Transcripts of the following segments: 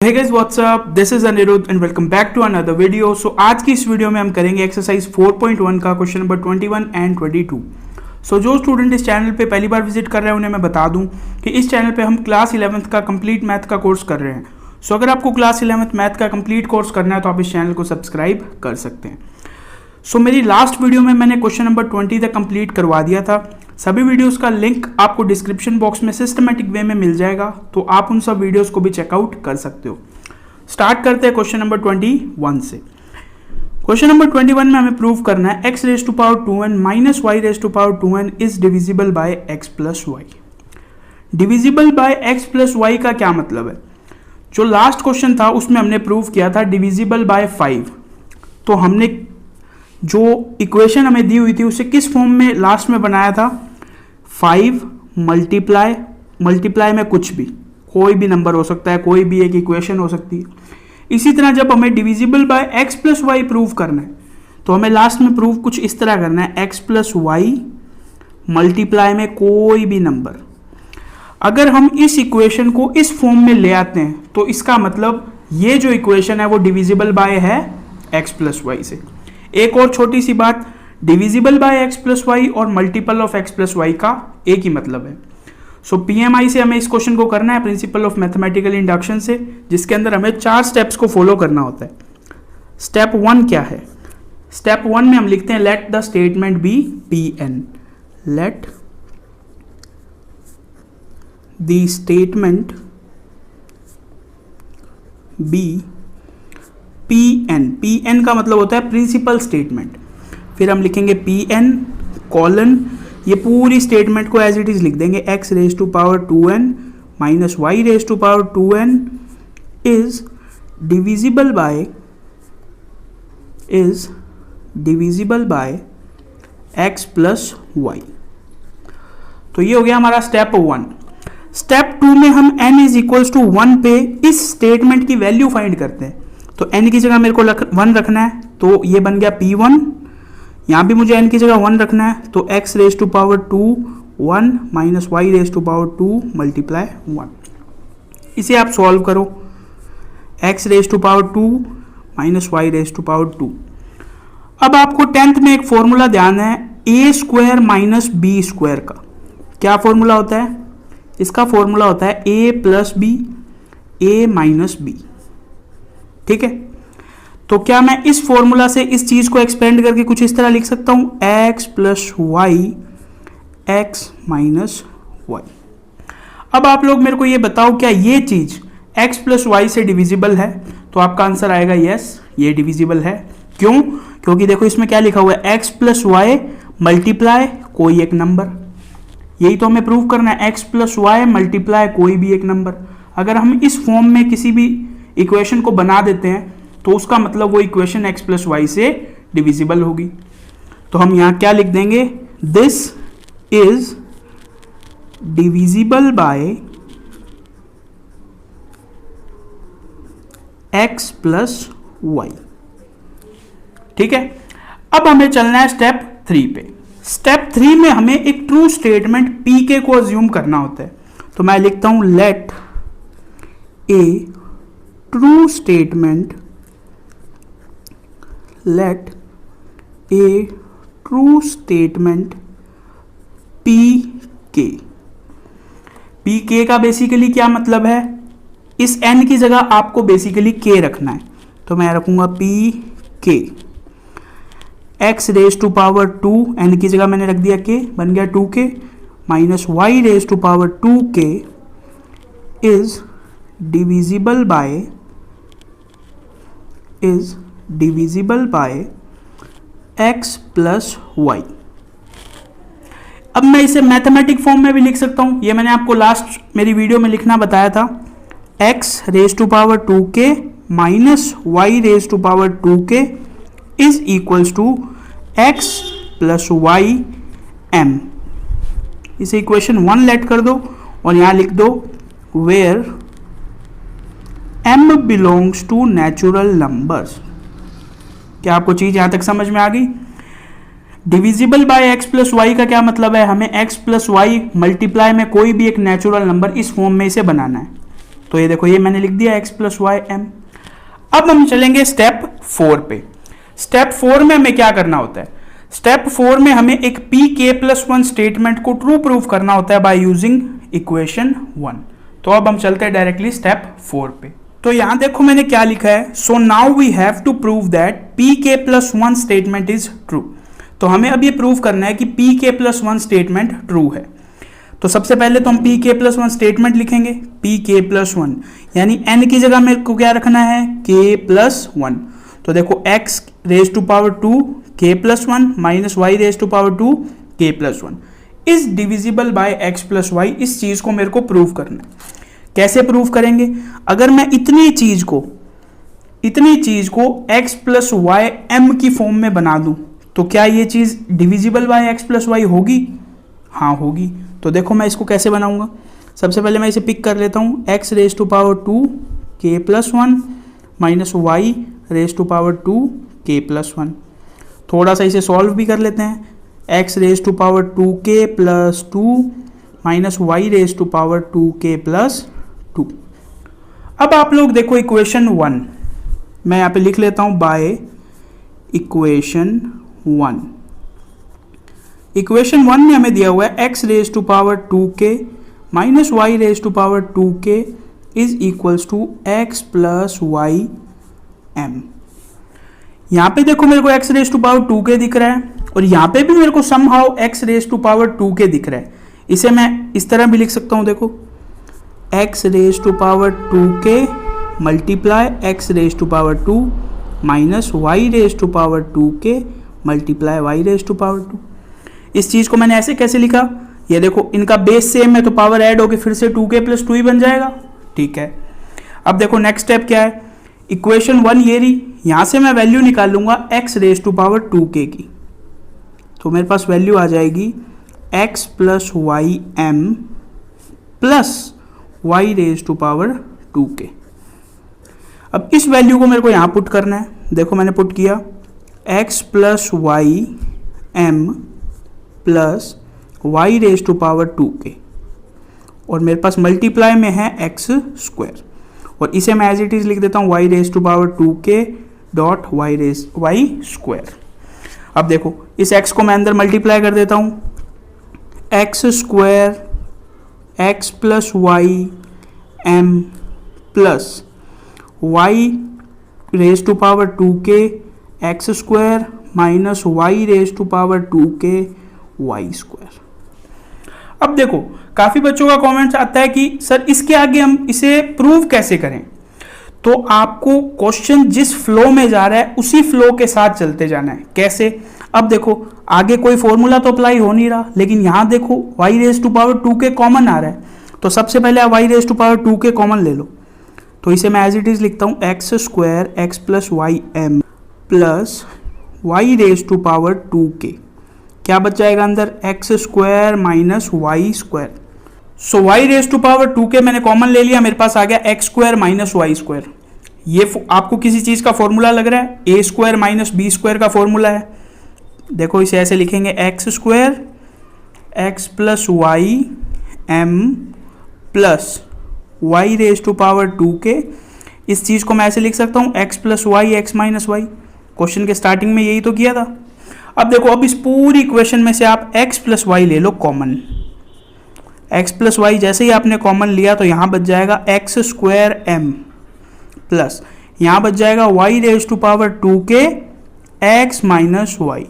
Hey guys what's up, this is Anirudh and welcome back to another video. So आज की इस video में हम करेंगे एक्सरसाइज 4.1 का क्वेश्चन नंबर 21 एंड 22। सो जो स्टूडेंट इस चैनल पे पहली बार विजिट कर रहे हैं उन्हें मैं बता दूं कि इस चैनल पे हम क्लास 11th का कंप्लीट मैथ का कोर्स कर रहे हैं। सो अगर आपको क्लास 11th मैथ का कंप्लीट कोर्स करना है तो आप इस चैनल को सब्सक्राइब कर सकते हैं। सो मेरी लास्ट वीडियो में मैंने क्वेश्चन नंबर 20 तक कंप्लीट करवा दिया था। सभी वीडियोस का लिंक आपको डिस्क्रिप्शन बॉक्स में सिस्टमेटिक वे में मिल जाएगा, तो आप उन सब वीडियोस को भी चेकआउट कर सकते हो। स्टार्ट करते हैं क्वेश्चन नंबर 21 से। क्वेश्चन नंबर 21 में हमें प्रूव करना है x raise to power 2n minus y raise to power 2n is divisible by x plus y. Divisible by x plus y का क्या मतलब है? जो लास्ट क्वेश्चन था उसमें हमने प्रूव किया था डिविजिबल बाय 5। तो हमने जो इक्वेशन हमें दी हुई थी उसे किस फॉर्म में लास्ट में बनाया था? 5 मल्टीप्लाई में कुछ भी, कोई भी नंबर हो सकता है, कोई भी एक इक्वेशन हो सकती है। इसी तरह जब हमें divisible by x plus y prove करना है तो हमें लास्ट में प्रूव कुछ इस तरह करना है, x प्लस वाई मल्टीप्लाई में कोई भी नंबर। अगर हम इस इक्वेशन को इस फॉर्म में ले आते हैं तो इसका मतलब ये जो इक्वेशन है वो डिविजिबल बाय है x प्लस वाई से। एक और छोटी सी बात, divisible by x plus y और multiple of x plus y का एक ही मतलब है। सो PMI से हमें इस क्वेश्चन को करना है, प्रिंसिपल ऑफ मैथमेटिकल इंडक्शन से, जिसके अंदर हमें 4 स्टेप्स को फॉलो करना होता है। स्टेप 1 क्या है? स्टेप 1 में हम लिखते हैं let the statement be Pn। Let the statement be Pn। Pn का मतलब होता है प्रिंसिपल स्टेटमेंट। फिर हम लिखेंगे Pn कॉलन, ये पूरी स्टेटमेंट को एज इट इज लिख देंगे, x raise to power 2n minus y raise to power 2n is divisible by x plus y. तो ये हो गया हमारा स्टेप 1। स्टेप 2 में हम n इज इक्वल्स टू 1 पे इस स्टेटमेंट की वैल्यू फाइंड करते हैं। तो n की जगह मेरे को 1 रखना है, तो ये बन गया P1। यहाँ भी मुझे n की जगह 1 रखना है, तो x raise to power 2 1 minus y raise to power 2 multiply 1। इसे आप सॉल्व करो, x raise to power 2 minus y raise to power 2। अब आपको 10th में एक फॉर्मूला ध्यान है, a square minus b square का। क्या फॉर्मूला होता है? इसका फॉर्मूला होता है a plus b, a minus b. ठीक है, तो क्या मैं इस फॉर्मूला से इस चीज को एक्सपेंड करके कुछ इस तरह लिख सकता हूं, x plus y x minus y. अब आप लोग मेरे को ये बताओ, क्या ये चीज x प्लस वाई से डिविजिबल है? तो आपका आंसर आएगा यस, ये डिविजिबल है। क्यों? क्योंकि देखो इसमें क्या लिखा हुआ है, x प्लस वाई मल्टीप्लाई कोई एक नंबर। यही तो हमें प्रूव करना है, x प्लस वाई मल्टीप्लाई कोई भी एक नंबर। अगर हम इस फॉर्म में किसी भी इक्वेशन को बना देते हैं तो उसका मतलब वो इक्वेशन x प्लस वाई से डिविजिबल होगी। तो हम यहां क्या लिख देंगे, this is divisible by x plus y. ठीक है, अब हमें चलना है स्टेप 3 पे। स्टेप 3 में हमें एक ट्रू स्टेटमेंट pk को अज्यूम करना होता है। तो मैं लिखता हूं let a true statement, let a true statement pk। pk का बेसिकली क्या मतलब है? इस n की जगह आपको बेसिकली k रखना है, तो मैं रखूंगा pk। x raise to power 2, n की जगह मैंने रख दिया k, बन गया 2k minus y raise to power 2k is divisible by x plus y. अब मैं इसे मैथमेटिक फॉर्म में भी लिख सकता हूं, ये मैंने आपको लास्ट मेरी वीडियो में लिखना बताया था, x raise to power 2k minus y raise to power 2k is equals to x plus y m। इसे इक्वेशन 1 लेट कर दो और यहां लिख दो where m belongs to natural numbers. क्या आपको चीज यहां तक समझ में आ गई? Divisible by x plus y का क्या मतलब है? हमें x प्लस वाई मल्टीप्लाई में कोई भी एक नेचुरल नंबर इस फॉर्म में इसे बनाना है। तो ये देखो ये मैंने लिख दिया x प्लस वाई एम। अब हम चलेंगे स्टेप 4 पे। स्टेप 4 में हमें क्या करना होता है? स्टेप 4 में हमें एक पी के प्लस 1 स्टेटमेंट को ट्रू प्रूव करना होता है बाय यूजिंग इक्वेशन 1। तो अब हम चलते हैं डायरेक्टली स्टेप 4 पे। तो यहां देखो मैंने क्या लिखा है, so now we have to prove that p k plus 1 statement is true. तो हमें अब ये प्रूव करना है कि P k plus 1 statement true है। तो सबसे पहले तो हम पी के प्लस 1 स्टेटमेंट लिखेंगे, पी के प्लस 1 यानी एन की जगह मेरे को क्या रखना है, के प्लस 1। तो देखो x raise to power 2 k plus 1 minus y raise to power 2 k plus 1 is divisible by x plus y. इस चीज को मेरे को प्रूव करना है। कैसे प्रूव करेंगे? अगर मैं इतनी चीज को x प्लस वाई एम की फॉर्म में बना दूं तो क्या ये चीज divisible by x plus y होगी? हाँ होगी। तो देखो मैं इसको कैसे बनाऊंगा। सबसे पहले मैं इसे पिक कर लेता हूँ, x raise to power 2 k plus 1 minus y raise to power 2 k plus 1। थोड़ा सा इसे सॉल्व भी कर लेते हैं, x raise to power 2 k plus 2 minus y raise to power 2 k plus 2। अब आप लोग देखो इक्वेशन 1 मैं यहाँ पे लिख लेता हूँ बाय इक्वेशन 1। इक्वेशन 1 में हमें दिया हुआ है x raise to power 2k minus y raise to power 2k is equals to x plus y m. यहां पे देखो मेरे को x raise to power 2k दिख रहा है और यहां पे भी मेरे को somehow x raise to power 2k दिख रहा है। इसे मैं इस तरह भी लिख सकता हूं, देखो x raise to power 2k multiply x raise to power 2 minus y raise to power 2k multiply y raise to power 2। इस चीज को मैंने ऐसे कैसे लिखा, ये देखो इनका बेस सेम है तो पावर ऐड होके फिर से 2k प्लस 2 ही बन जाएगा। ठीक है, अब देखो नेक्स्ट स्टेप क्या है, इक्वेशन 1 ये रही, यहां से मैं वैल्यू निकाल लूंगा x raise to power 2k की। तो मेरे पास वैल्यू आ जाएगी x plus y m plus y raise to power 2k। अब इस वैल्यू को मेरे को यहां पुट करना है। देखो मैंने पुट किया x plus y m plus y raise to power 2k और मेरे पास मल्टीप्लाई में है x स्क्वायर और इसे मैं एज इट इज लिख देता हूँ y raise to power 2k dot y square. अब देखो इस x को मैं अंदर मल्टीप्लाई कर देता हूँ, x square x plus y m plus y raise to power 2k x square minus y raise to power 2k y square. अब देखो काफी बच्चों का कमेंट्स आता है कि सर इसके आगे हम इसे प्रूव कैसे करें। तो आपको क्वेश्चन जिस फ्लो में जा रहा है उसी फ्लो के साथ चलते जाना है। कैसे? अब देखो आगे कोई फॉर्मूला तो अप्लाई हो नहीं रहा, लेकिन यहां देखो y raise to power 2k common आ रहा है। तो सबसे पहले आप y raise to power 2k common ले लो। तो इसे मैं एज इट इज लिखता हूं x square x plus y m plus y raise to power 2k। क्या बच जाएगा अंदर, x square minus y square. So y raise to power 2k मैंने कॉमन ले लिया, मेरे पास आ गया x square minus y square. ये आपको किसी चीज का फॉर्मूला लग रहा है, a square minus b square का फॉर्मूला है। देखो इसे ऐसे लिखेंगे x square x plus y m plus y raise to power 2k। इस चीज को मैं ऐसे लिख सकता हूँ x plus y x minus y. Question के स्टार्टिंग में यही तो किया था। अब देखो अब इस पूरी इक्वेशन में से आप x प्लस वाई ले लो कॉमन। x प्लस वाई जैसे ही आपने कॉमन लिया तो यहां बच जाएगा x स्क्वायर एम प्लस यहां बच जाएगा y raise to power 2k x minus y.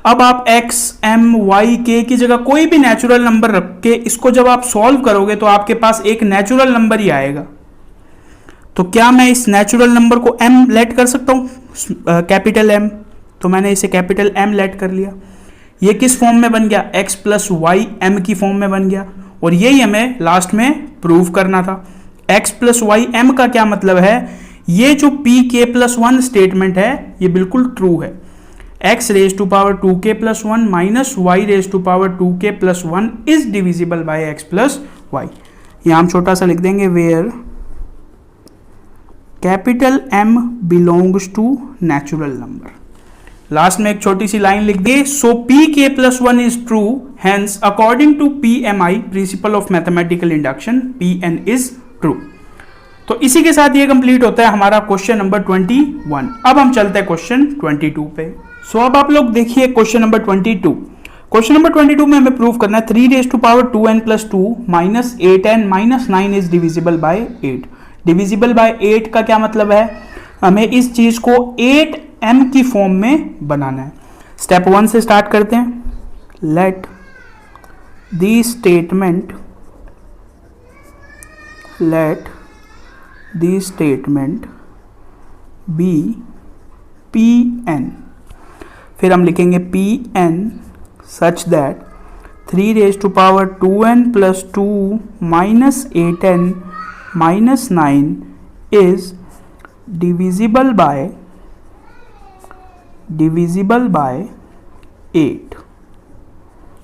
अब आप x m y k की जगह कोई भी नेचुरल नंबर रख के इसको जब आप सॉल्व करोगे तो आपके पास एक नेचुरल नंबर ही आएगा। तो क्या मैं इस नेचुरल नंबर को m लेट कर सकता हूं, कैपिटल M? तो मैंने इसे कैपिटल M लेट कर लिया। ये किस फॉर्म में बन गया, x प्लस वाई एम की फॉर्म में बन गया। और यही हमें लास्ट में प्रूव करना था। x प्लस वाई एम का क्या मतलब है, ये जो p k प्लस 1 स्टेटमेंट है ये बिल्कुल ट्रू है। x raise to power 2k plus 1 minus y raise to power 2k plus 1 is divisible by x plus y. यहां हम छोटा सा लिख देंगे where capital M belongs to natural number. Last में एक छोटी सी लाइन लिख दी, so p k plus 1 is true Hence, according to PMI, principle of mathematical induction, Pn is true. तो इसी के साथ ये कंप्लीट होता है हमारा क्वेश्चन नंबर 21. अब हम चलते हैं क्वेश्चन 22 पे. सो अब आप लोग देखिए क्वेश्चन नंबर 22. क्वेश्चन नंबर 22 में हमें प्रूव करना है 3 raised to power 2n plus 2 minus 8n minus 9 is divisible by 8. Divisible by 8 का क्या मतलब है? हमें इस चीज को 8m की फॉर्म में बनाना है. स्टेप 1 से स्टार्ट करते हैं. Let the statement be Pn. फिर हम लिखेंगे Pn such that 3 raised to power 2n plus 2 minus 8n minus 9 is divisible by 8.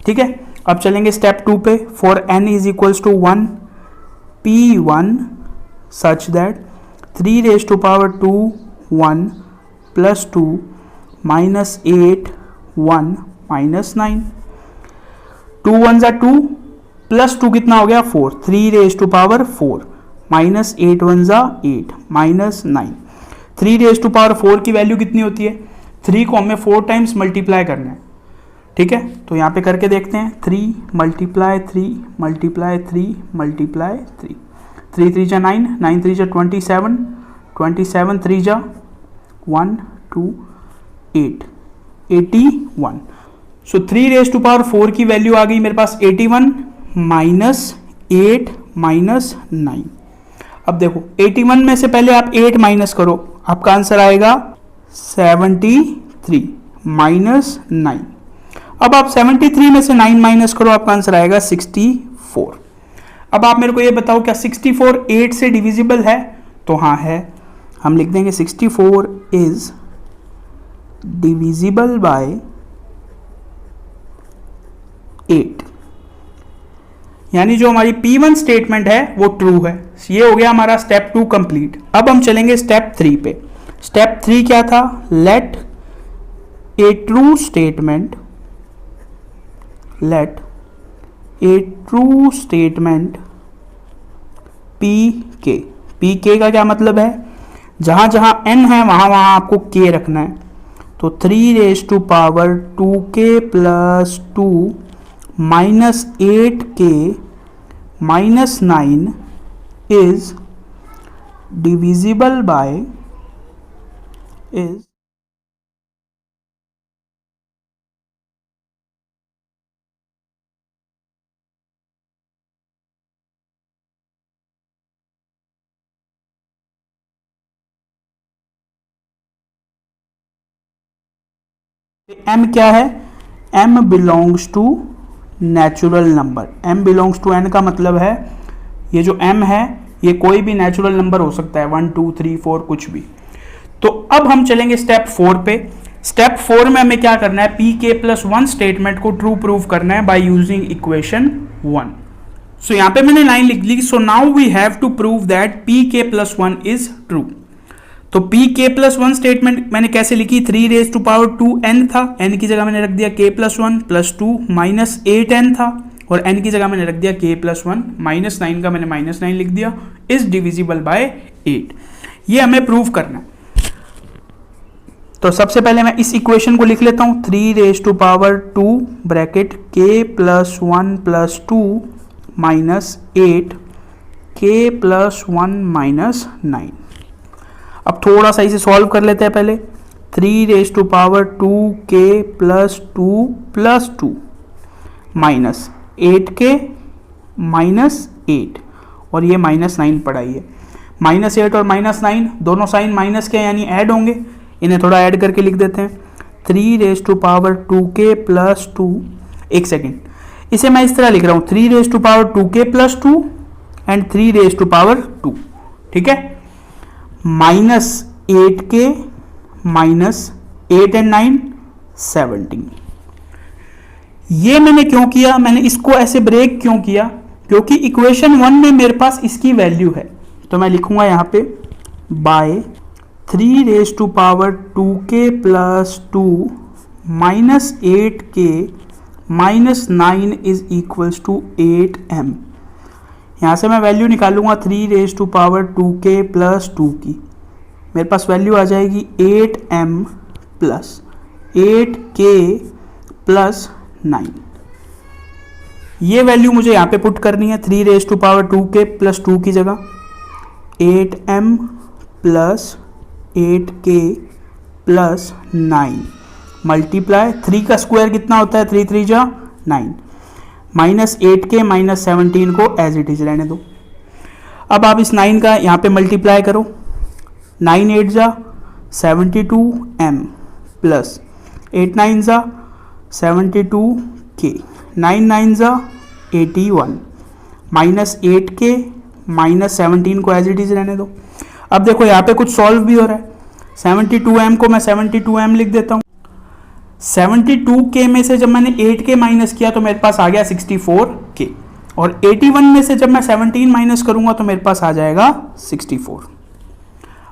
ठीक है. अब चलेंगे स्टेप 2 पे. For n is equals to 1, P1 such that 3 raised to power 2 1 plus 2 minus 8 1 minus 9. 2 1 जा 2 plus 2 कितना हो गया 4. 3 raised to power 4 माइनस 8 1 जा 8 माइनस 9. 3 raised to power 4 की वैल्यू कितनी होती है? 3 को हमें 4 टाइम्स मल्टीप्लाई करना है. ठीक है. तो यहाँ पे करके देखते हैं. 3 मल्टीप्लाई 3 मल्टीप्लाई 3 मल्टीप्लाई 3. 3 3 जा 9 9 3 जा 27 27 3 जा 1 2 8 81. सो 3 raised to power 4 की वैल्यू आ गई मेरे पास 81 माइनस 8 माइनस 9. अब देखो 81 में से पहले आप 8 माइनस करो, आपका आंसर आएगा 73 माइनस 9. अब आप 73 में से 9 माइनस करो, आपका आंसर आएगा 64. अब आप मेरे को ये बताओ क्या 64 8 से डिविजिबल है? तो हाँ है. हम लिख देंगे 64 इज डिविजिबल बाय 8. यानी जो हमारी P1 स्टेटमेंट है वो ट्रू है. ये हो गया हमारा स्टेप 2 कंप्लीट. अब हम चलेंगे स्टेप 3 पे. स्टेप 3 क्या था? Late a true statement PK का क्या मतलब है? जहां जहां n है वहां वहां आपको k रखना है. तो 3 raised to power 2k plus 2 minus 8k minus 9 is divisible by is m क्या है? m belongs to natural number. m belongs to n का मतलब है ये जो m है ये कोई भी नेचुरल नंबर हो सकता है 1 2 3 4 कुछ भी. तो अब हम चलेंगे स्टेप 4 पे. स्टेप 4 में हमें क्या करना है? pk प्लस 1 स्टेटमेंट को ट्रू प्रूव करना है बाय यूजिंग इक्वेशन 1. सो यहाँ पे मैंने लाइन लिख ली. So now we have to prove that pk plus 1 is true. तो pk प्लस 1 स्टेटमेंट मैंने कैसे लिखी? 3 raised to power 2n था, n की जगह मैंने रख दिया k plus 1 plus 2 minus 8n था, और n की जगह मैंने रख दिया k प्लस 1 माइनस 9 का मैंने माइनस 9 लिख दिया. Is divisible bye 8. ये हमें प्रूव करना है. तो सबसे पहले मैं इस इक्वेशन को लिख लेता हूं. 3 raised to power 2 bracket k plus 1 plus 2 minus 8 k plus 1 minus 9. अब थोड़ा सा इसे सॉल्व कर लेते हैं पहले. 3 raised to power 2k plus 2 minus 8k minus 8 और ये माइनस 9 पड़ा ही है. माइनस 8 और माइनस 9 दोनों साइन माइनस के यानी ऐड होंगे. इन्हें थोड़ा ऐड करके लिख देते हैं. 3 raised to power 2k plus 2. एक सेकेंड, इसे मैं इस तरह लिख रहा हूँ 3 raised to power 2k plus 2 and 3 raised to power 2. ठीक है. Minus 8k minus 8 and 9 17. ये मैंने क्यों किया? मैंने इसको ऐसे ब्रेक क्यों किया? क्योंकि इक्वेशन 1 में मेरे पास इसकी वैल्यू है. तो मैं लिखूंगा यहां पे by 3 raised to power 2k plus 2 minus 8k minus 9 is equals to 8m। यहाँ से मैं वैल्यू निकालूंगा 3⁻² प्लस 2 की, मेरे पास वैल्यू आ जाएगी 8m प्लस 8k प्लस 9। ये वैल्यू मुझे यहाँ पे पुट करनी है 3⁻² प्लस 2 की जगह 8m plus 8k plus 9 multiply 3 का स्क्वायर कितना होता है 3 3 जा 9 माइनस 8k माइनस 17 को एज इट इज रहने दो। अब आप इस 9 का यहाँ पे मल्टीप्लाई करो, 9 8 जा 72m प्लस 8 9 जा 72k 9 9 जा 81 माइनस 8k माइनस 17 को एज इट इज रहने दो। अब देखो यहाँ पे कुछ सॉल्व भी हो रहा है, 72m को मैं 72m लिख देता हूँ। 72k में से जब मैंने 8k माइनस किया तो मेरे पास आ गया 64k, और 81 में से जब मैं 17 माइनस करूंगा तो मेरे पास आ जाएगा 64।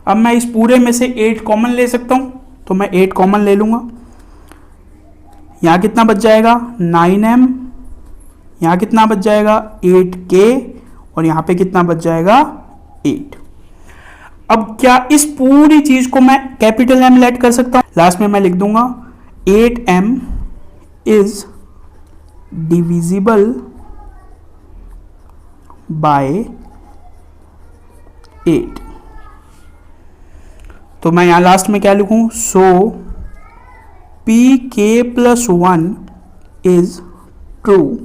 अब मैं इस पूरे में से 8 कॉमन ले सकता हूं, तो मैं 8 कॉमन ले लूंगा। यहां कितना बच जाएगा 9m, यहां कितना बच जाएगा 8k, और यहां पे कितना बच जाएगा 8। अब क्या इस पूरी चीज को मैं कैपिटल M लेट कर सकता हूं? लास्ट में मैं लिख दूंगा 8m इज डिविजिबल बाय 8। तो मैं यहां लास्ट में क्या लिखूं, सो pk plus 1 is true,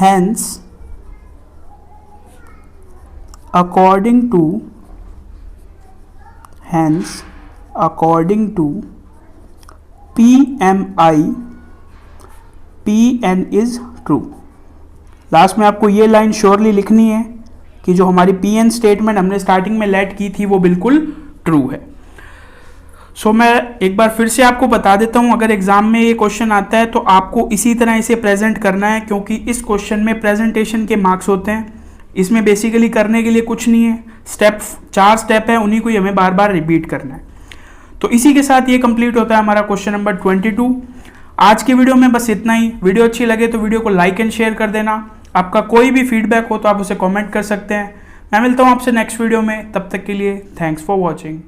hence according to PMI Pn is true। Last में आपको ये लाइन श्योरली लिखनी है कि जो हमारी Pn स्टेटमेंट हमने स्टार्टिंग में लेट की थी वो बिल्कुल ट्रू है। सो मैं एक बार फिर से आपको बता देता हूं, अगर एग्जाम में ये क्वेश्चन आता है तो आपको इसी तरह इसे प्रेजेंट करना है, क्योंकि इस क्वेश्चन में प्रेजेंटेशन के मार्क्स होते हैं। इसमें बेसिकली करने के लिए कुछ नहीं है, 4 स्टेप है, उन्हीं को ही हमें बार बार रिपीट करना है। तो इसी के साथ ये कंप्लीट होता है हमारा क्वेश्चन नंबर 22। आज की वीडियो में बस इतना ही। वीडियो अच्छी लगे तो वीडियो को लाइक एंड शेयर कर देना। आपका कोई भी फीडबैक हो तो आप उसे कमेंट कर सकते हैं। मैं मिलता हूँ आपसे नेक्स्ट वीडियो में, तब तक के लिए थैंक्स फॉर वॉचिंग।